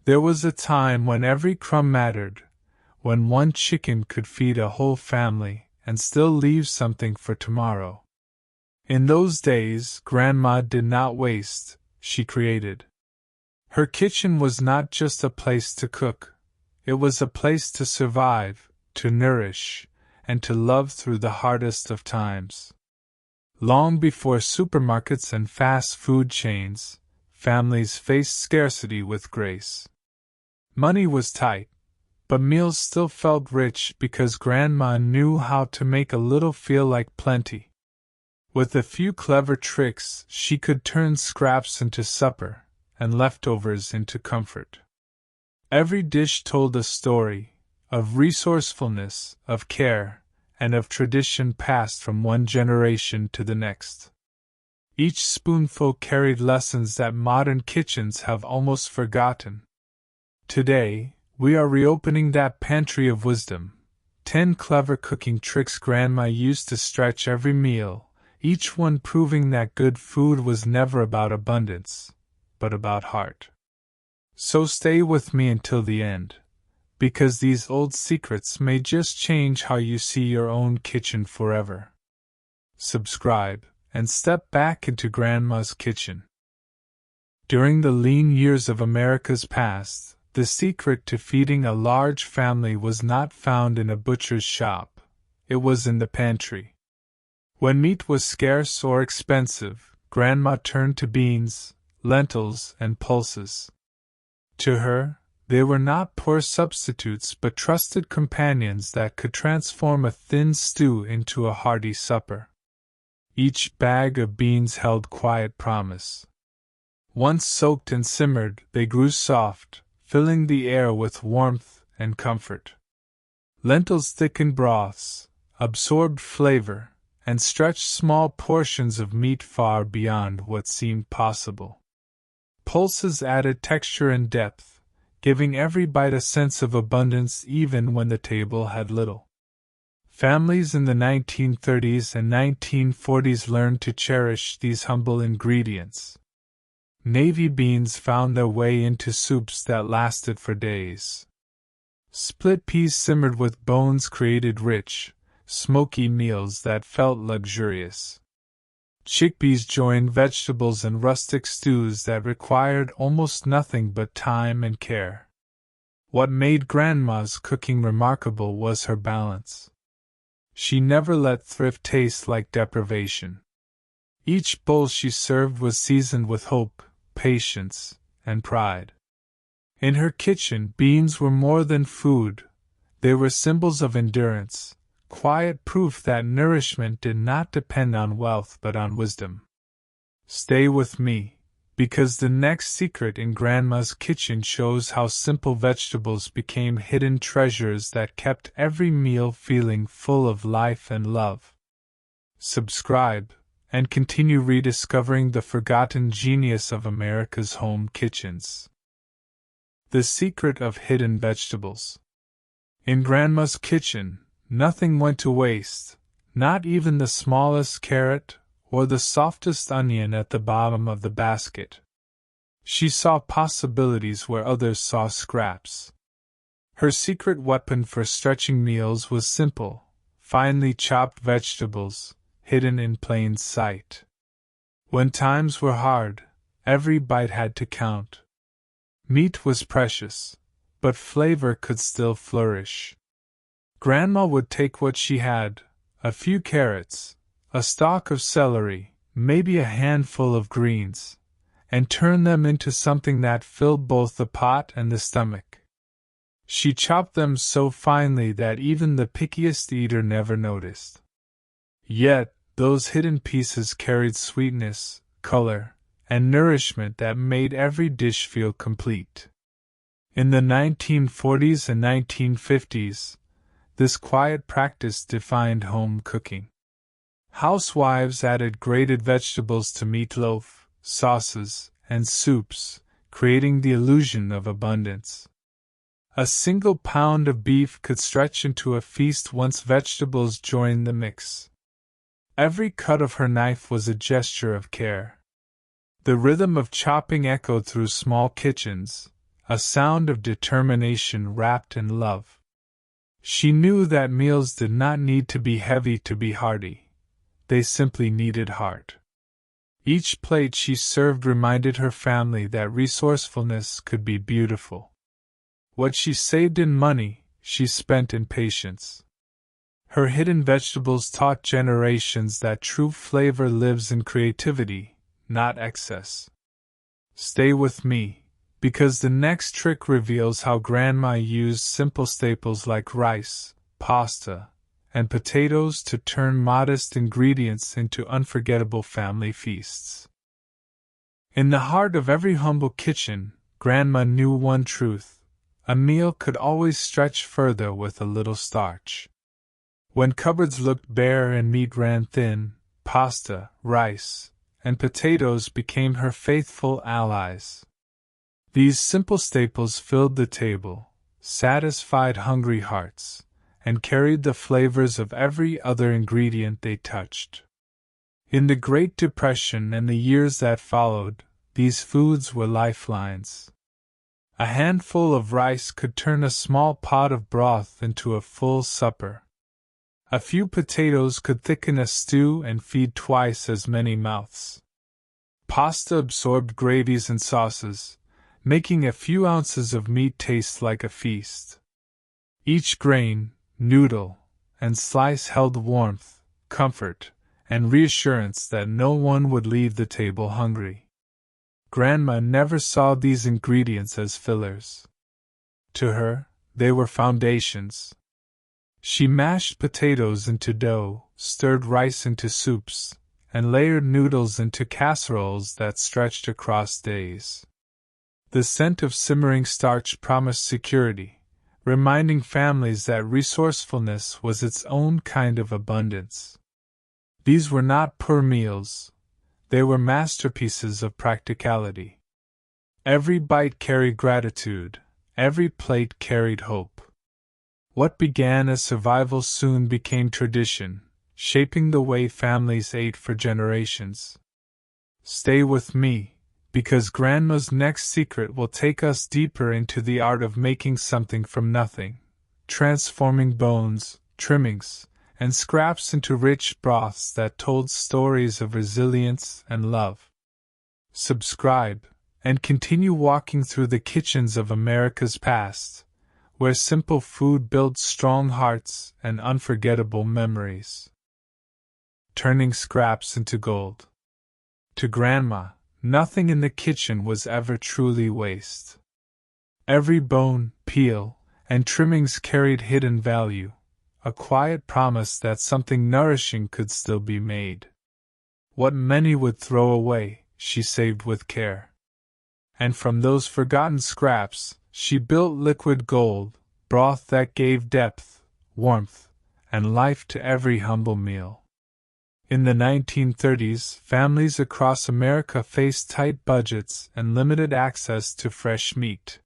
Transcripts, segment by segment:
There was a time when every crumb mattered, when one chicken could feed a whole family and still leave something for tomorrow. In those days, Grandma did not waste, she created. Her kitchen was not just a place to cook, it was a place to survive, to nourish, and to love through the hardest of times. Long before supermarkets and fast food chains, families faced scarcity with grace. Money was tight, but meals still felt rich because Grandma knew how to make a little feel like plenty. With a few clever tricks, she could turn scraps into supper, and leftovers into comfort. Every dish told a story, of resourcefulness, of care, and of tradition passed from one generation to the next. Each spoonful carried lessons that modern kitchens have almost forgotten. Today, we are reopening that pantry of wisdom, 10 clever cooking tricks Grandma used to stretch every meal, each one proving that good food was never about abundance, but about heart. So stay with me until the end, because these old secrets may just change how you see your own kitchen forever. Subscribe, and step back into Grandma's kitchen. During the lean years of America's past, the secret to feeding a large family was not found in a butcher's shop, it was in the pantry. When meat was scarce or expensive, Grandma turned to beans, lentils, and pulses. To her, they were not poor substitutes but trusted companions that could transform a thin stew into a hearty supper. Each bag of beans held quiet promise. Once soaked and simmered, they grew soft, filling the air with warmth and comfort. Lentils thickened broths, absorbed flavor, and stretched small portions of meat far beyond what seemed possible. Pulses added texture and depth, giving every bite a sense of abundance even when the table had little. Families in the 1930s and 1940s learned to cherish these humble ingredients. Navy beans found their way into soups that lasted for days. Split peas simmered with bones created rich, smoky meals that felt luxurious. Chickpeas joined vegetables in rustic stews that required almost nothing but time and care. What made Grandma's cooking remarkable was her balance. She never let thrift taste like deprivation. Each bowl she served was seasoned with hope, patience, and pride. In her kitchen, beans were more than food, they were symbols of endurance, quiet proof that nourishment did not depend on wealth but on wisdom. Stay with me, because the next secret in Grandma's kitchen shows how simple vegetables became hidden treasures that kept every meal feeling full of life and love. Subscribe, and continue rediscovering the forgotten genius of America's home kitchens. The secret of hidden vegetables. In Grandma's kitchen, nothing went to waste, not even the smallest carrot or the softest onion at the bottom of the basket. She saw possibilities where others saw scraps. Her secret weapon for stretching meals was simple: finely chopped vegetables, hidden in plain sight. When times were hard, every bite had to count. Meat was precious, but flavor could still flourish. Grandma would take what she had, a few carrots, a stalk of celery, maybe a handful of greens, and turn them into something that filled both the pot and the stomach. She chopped them so finely that even the pickiest eater never noticed. Yet, those hidden pieces carried sweetness, color, and nourishment that made every dish feel complete. In the 1940s and 1950s, this quiet practice defined home cooking. Housewives added grated vegetables to meatloaf, sauces, and soups, creating the illusion of abundance. A single pound of beef could stretch into a feast once vegetables joined the mix. Every cut of her knife was a gesture of care. The rhythm of chopping echoed through small kitchens, a sound of determination wrapped in love. She knew that meals did not need to be heavy to be hearty, they simply needed heart. Each plate she served reminded her family that resourcefulness could be beautiful. What she saved in money, she spent in patience. Her hidden vegetables taught generations that true flavor lives in creativity, not excess. Stay with me, because the next trick reveals how Grandma used simple staples like rice, pasta, and potatoes to turn modest ingredients into unforgettable family feasts. In the heart of every humble kitchen, Grandma knew one truth: a meal could always stretch further with a little starch. When cupboards looked bare and meat ran thin, pasta, rice, and potatoes became her faithful allies. These simple staples filled the table, satisfied hungry hearts, and carried the flavors of every other ingredient they touched. In the Great Depression and the years that followed, these foods were lifelines. A handful of rice could turn a small pot of broth into a full supper. A few potatoes could thicken a stew and feed twice as many mouths. Pasta absorbed gravies and sauces, making a few ounces of meat taste like a feast. Each grain, noodle, and slice held warmth, comfort, and reassurance that no one would leave the table hungry. Grandma never saw these ingredients as fillers. To her, they were foundations. She mashed potatoes into dough, stirred rice into soups, and layered noodles into casseroles that stretched across days. The scent of simmering starch promised security, reminding families that resourcefulness was its own kind of abundance. These were not poor meals, they were masterpieces of practicality. Every bite carried gratitude, every plate carried hope. What began as survival soon became tradition, shaping the way families ate for generations. Stay with me, because Grandma's next secret will take us deeper into the art of making something from nothing, transforming bones, trimmings, and scraps into rich broths that told stories of resilience and love. Subscribe, and continue walking through the kitchens of America's past, where simple food builds strong hearts and unforgettable memories. Turning scraps into gold. To Grandma, nothing in the kitchen was ever truly waste. Every bone, peel, and trimmings carried hidden value, a quiet promise that something nourishing could still be made. What many would throw away, she saved with care. And from those forgotten scraps, she built liquid gold, broth that gave depth, warmth, and life to every humble meal. In the 1930s, families across America faced tight budgets and limited access to fresh meat.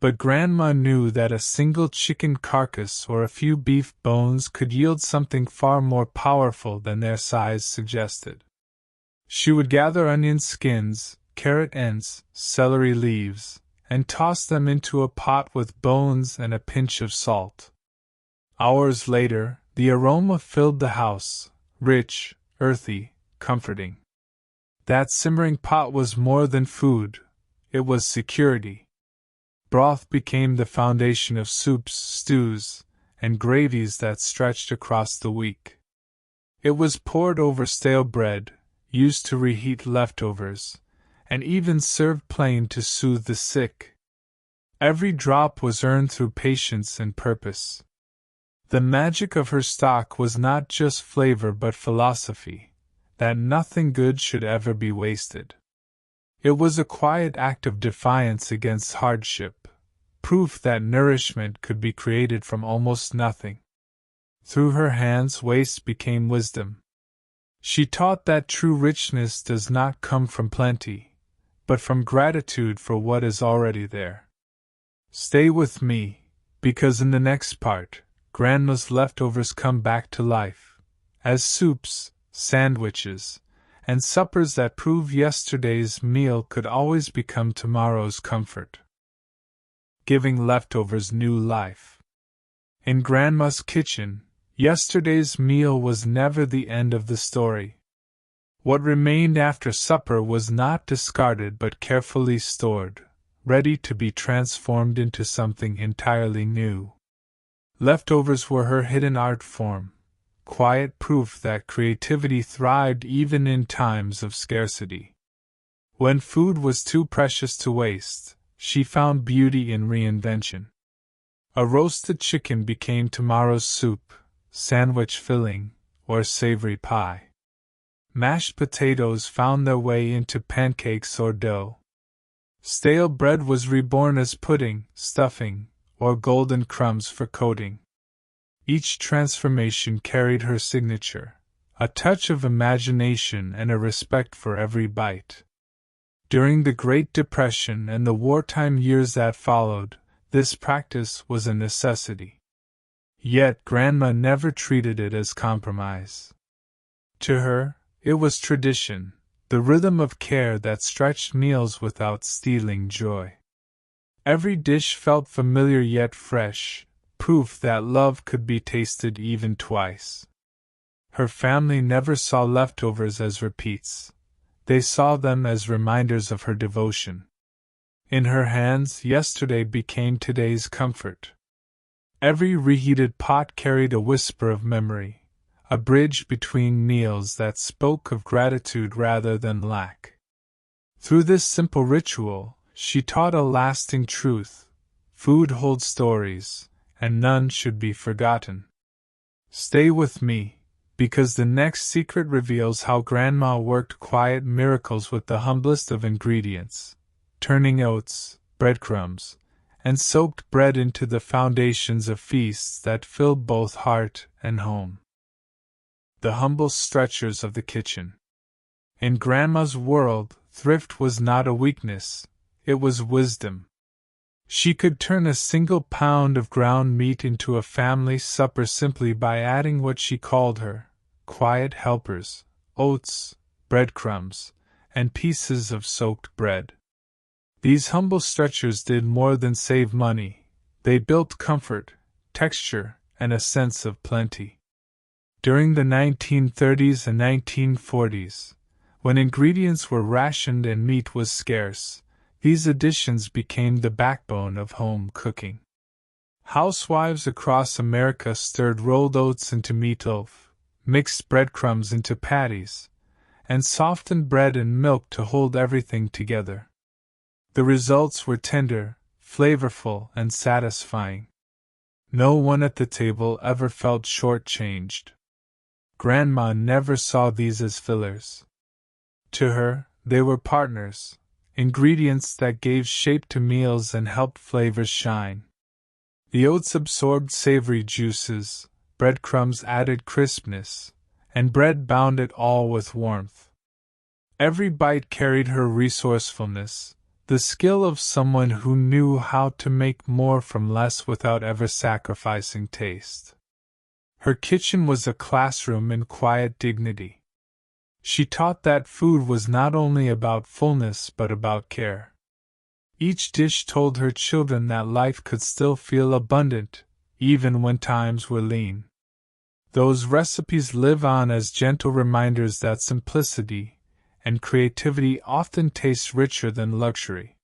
But Grandma knew that a single chicken carcass or a few beef bones could yield something far more powerful than their size suggested. She would gather onion skins, carrot ends, celery leaves, and toss them into a pot with bones and a pinch of salt. Hours later, the aroma filled the house, rich, earthy, comforting. That simmering pot was more than food, it was security. Broth became the foundation of soups, stews, and gravies that stretched across the week. It was poured over stale bread, used to reheat leftovers, and even served plain to soothe the sick. Every drop was earned through patience and purpose. The magic of her stock was not just flavor but philosophy, that nothing good should ever be wasted. It was a quiet act of defiance against hardship, proof that nourishment could be created from almost nothing. Through her hands waste became wisdom. She taught that true richness does not come from plenty, but from gratitude for what is already there. Stay with me, because in the next part, Grandma's leftovers come back to life, as soups, sandwiches, and suppers that prove yesterday's meal could always become tomorrow's comfort. giving leftovers new life. In Grandma's kitchen, yesterday's meal was never the end of the story. What remained after supper was not discarded but carefully stored, ready to be transformed into something entirely new. Leftovers were her hidden art form, quiet proof that creativity thrived even in times of scarcity. When food was too precious to waste, she found beauty in reinvention. A roasted chicken became tomorrow's soup, sandwich filling, or savory pie. Mashed potatoes found their way into pancakes or dough. Stale bread was reborn as pudding, stuffing, or golden crumbs for coating. Each transformation carried her signature, a touch of imagination and a respect for every bite. During the Great Depression and the wartime years that followed, this practice was a necessity. Yet Grandma never treated it as compromise. To her, it was tradition, the rhythm of care that stretched meals without stealing joy. Every dish felt familiar yet fresh, proof that love could be tasted even twice. Her family never saw leftovers as repeats. They saw them as reminders of her devotion. In her hands, yesterday became today's comfort. Every reheated pot carried a whisper of memory, a bridge between meals that spoke of gratitude rather than lack. Through this simple ritual, she taught a lasting truth: food holds stories, and none should be forgotten. Stay with me, because the next secret reveals how Grandma worked quiet miracles with the humblest of ingredients, turning oats, breadcrumbs, and soaked bread into the foundations of feasts that filled both heart and home. The humble stretchers of the kitchen. In Grandma's world, thrift was not a weakness, it was wisdom. She could turn a single pound of ground meat into a family supper simply by adding what she called her quiet helpers: oats, breadcrumbs, and pieces of soaked bread. These humble stretchers did more than save money, they built comfort, texture, and a sense of plenty. During the 1930s and 1940s, when ingredients were rationed and meat was scarce, these additions became the backbone of home cooking. Housewives across America stirred rolled oats into meatloaf, mixed breadcrumbs into patties, and softened bread and milk to hold everything together. The results were tender, flavorful, and satisfying. No one at the table ever felt shortchanged. Grandma never saw these as fillers. To her, they were partners, ingredients that gave shape to meals and helped flavors shine. The oats absorbed savory juices, breadcrumbs added crispness, and bread bound it all with warmth. Every bite carried her resourcefulness, the skill of someone who knew how to make more from less without ever sacrificing taste. Her kitchen was a classroom in quiet dignity. She taught that food was not only about fullness but about care. Each dish told her children that life could still feel abundant, even when times were lean. Those recipes live on as gentle reminders that simplicity and creativity often taste richer than luxury.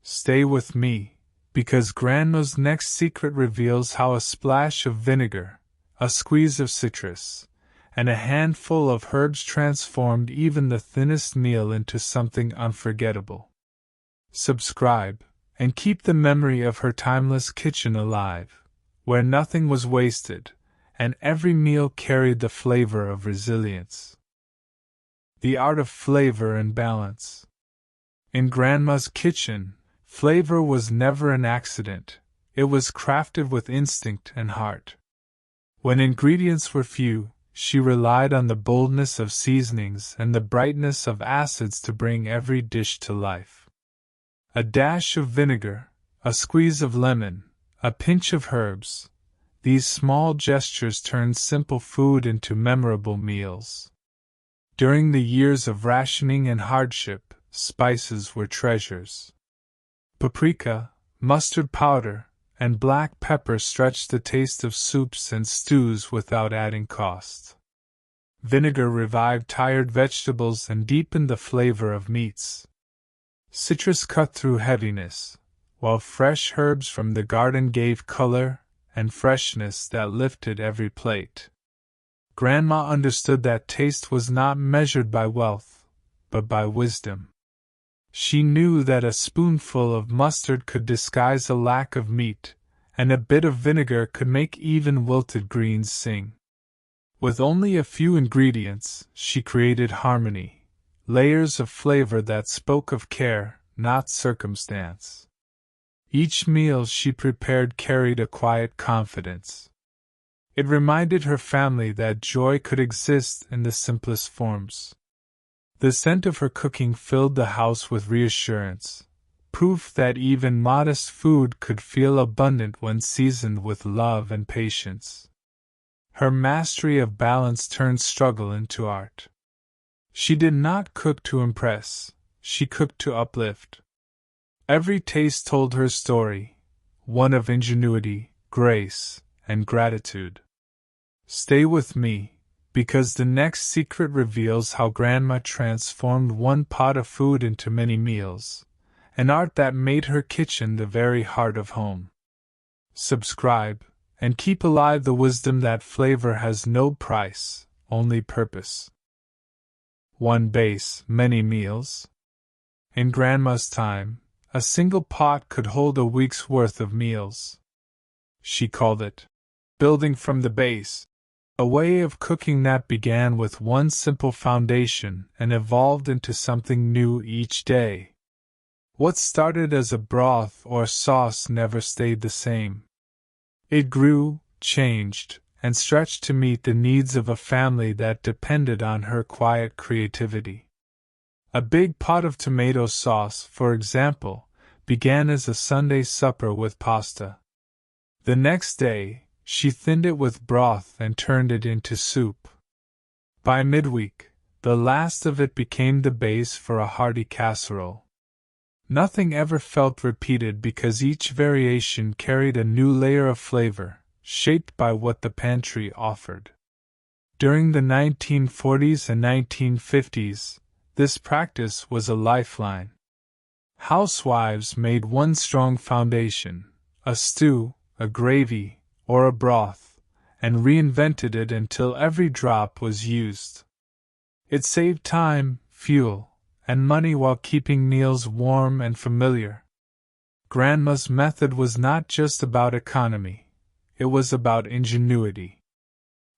Stay with me, because Grandma's next secret reveals how a splash of vinegar, a squeeze of citrus, and a handful of herbs transformed even the thinnest meal into something unforgettable. Subscribe, and keep the memory of her timeless kitchen alive, where nothing was wasted, and every meal carried the flavor of resilience. The art of flavor and balance. In Grandma's kitchen, flavor was never an accident, it was crafted with instinct and heart. When ingredients were few, she relied on the boldness of seasonings and the brightness of acids to bring every dish to life. A dash of vinegar, a squeeze of lemon, a pinch of herbs, these small gestures turned simple food into memorable meals. During the years of rationing and hardship, spices were treasures. Paprika, mustard powder, and black pepper stretched the taste of soups and stews without adding cost. Vinegar revived tired vegetables and deepened the flavor of meats. Citrus cut through heaviness, while fresh herbs from the garden gave color and freshness that lifted every plate. Grandma understood that taste was not measured by wealth, but by wisdom. She knew that a spoonful of mustard could disguise a lack of meat, and a bit of vinegar could make even wilted greens sing. With only a few ingredients, she created harmony, layers of flavor that spoke of care, not circumstance. Each meal she prepared carried a quiet confidence. It reminded her family that joy could exist in the simplest forms. The scent of her cooking filled the house with reassurance, proof that even modest food could feel abundant when seasoned with love and patience. Her mastery of balance turned struggle into art. She did not cook to impress, she cooked to uplift. Every taste told her story, one of ingenuity, grace, and gratitude. Stay with me, because the next secret reveals how Grandma transformed one pot of food into many meals, an art that made her kitchen the very heart of home. Subscribe, and keep alive the wisdom that flavor has no price, only purpose. One base, many meals. In Grandma's time, a single pot could hold a week's worth of meals. She called it building from the base, a way of cooking that began with one simple foundation and evolved into something new each day. What started as a broth or sauce never stayed the same. It grew, changed, and stretched to meet the needs of a family that depended on her quiet creativity. A big pot of tomato sauce, for example, began as a Sunday supper with pasta. The next day, she thinned it with broth and turned it into soup. By midweek, the last of it became the base for a hearty casserole. Nothing ever felt repeated because each variation carried a new layer of flavor, shaped by what the pantry offered. During the 1940s and 1950s, this practice was a lifeline. Housewives made one strong foundation, a stew, a gravy, or a broth, and reinvented it until every drop was used. It saved time, fuel, and money while keeping meals warm and familiar. Grandma's method was not just about economy, it was about ingenuity.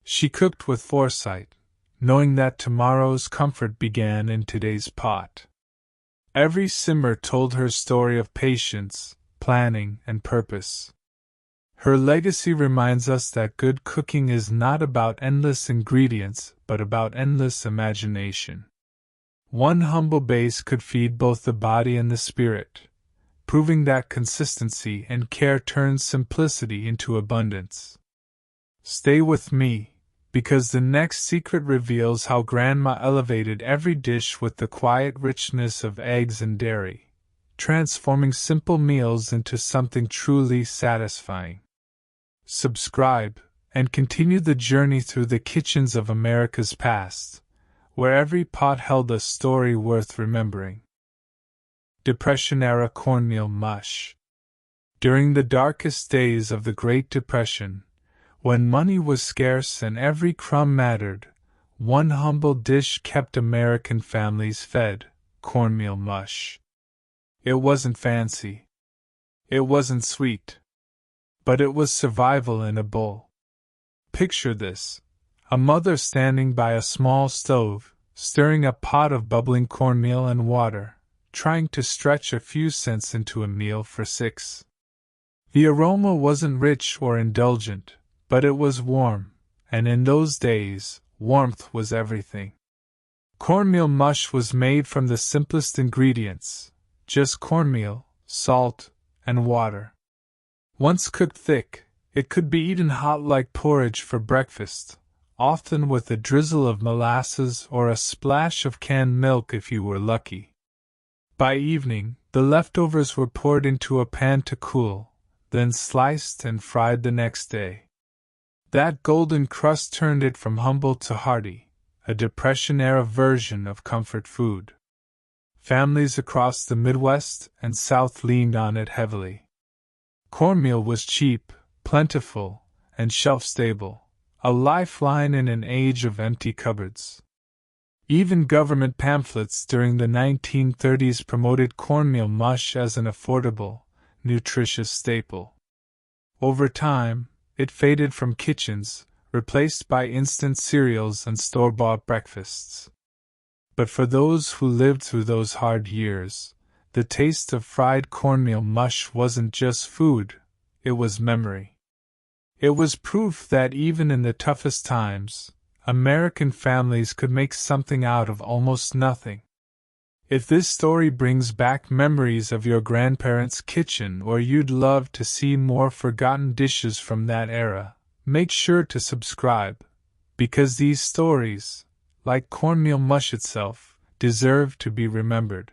She cooked with foresight, knowing that tomorrow's comfort began in today's pot. Every simmer told her story of patience, planning, and purpose. Her legacy reminds us that good cooking is not about endless ingredients, but about endless imagination. One humble base could feed both the body and the spirit, proving that consistency and care turn simplicity into abundance. Stay with me, because the next secret reveals how Grandma elevated every dish with the quiet richness of eggs and dairy, transforming simple meals into something truly satisfying. Subscribe, and continue the journey through the kitchens of America's past, where every pot held a story worth remembering. Depression-era cornmeal mush. During the darkest days of the Great Depression, when money was scarce and every crumb mattered, one humble dish kept American families fed: cornmeal mush. It wasn't fancy. It wasn't sweet. But it was survival in a bowl. Picture this: a mother standing by a small stove, stirring a pot of bubbling cornmeal and water, trying to stretch a few cents into a meal for 6. The aroma wasn't rich or indulgent, but it was warm, and in those days, warmth was everything. Cornmeal mush was made from the simplest ingredients, just cornmeal, salt, and water. Once cooked thick, it could be eaten hot like porridge for breakfast, often with a drizzle of molasses or a splash of canned milk if you were lucky. By evening, The leftovers were poured into a pan to cool, then sliced and fried the next day. That golden crust turned it from humble to hearty, a Depression-era version of comfort food. Families across the Midwest and South leaned on it heavily. Cornmeal was cheap, plentiful, and shelf-stable, a lifeline in an age of empty cupboards. Even government pamphlets during the 1930s promoted cornmeal mush as an affordable, nutritious staple. Over time, it faded from kitchens, replaced by instant cereals and store-bought breakfasts. But for those who lived through those hard years, the taste of fried cornmeal mush wasn't just food, it was memory. It was proof that even in the toughest times, American families could make something out of almost nothing. If this story brings back memories of your grandparents' kitchen or you'd love to see more forgotten dishes from that era, make sure to subscribe, because these stories, like cornmeal mush itself, deserve to be remembered.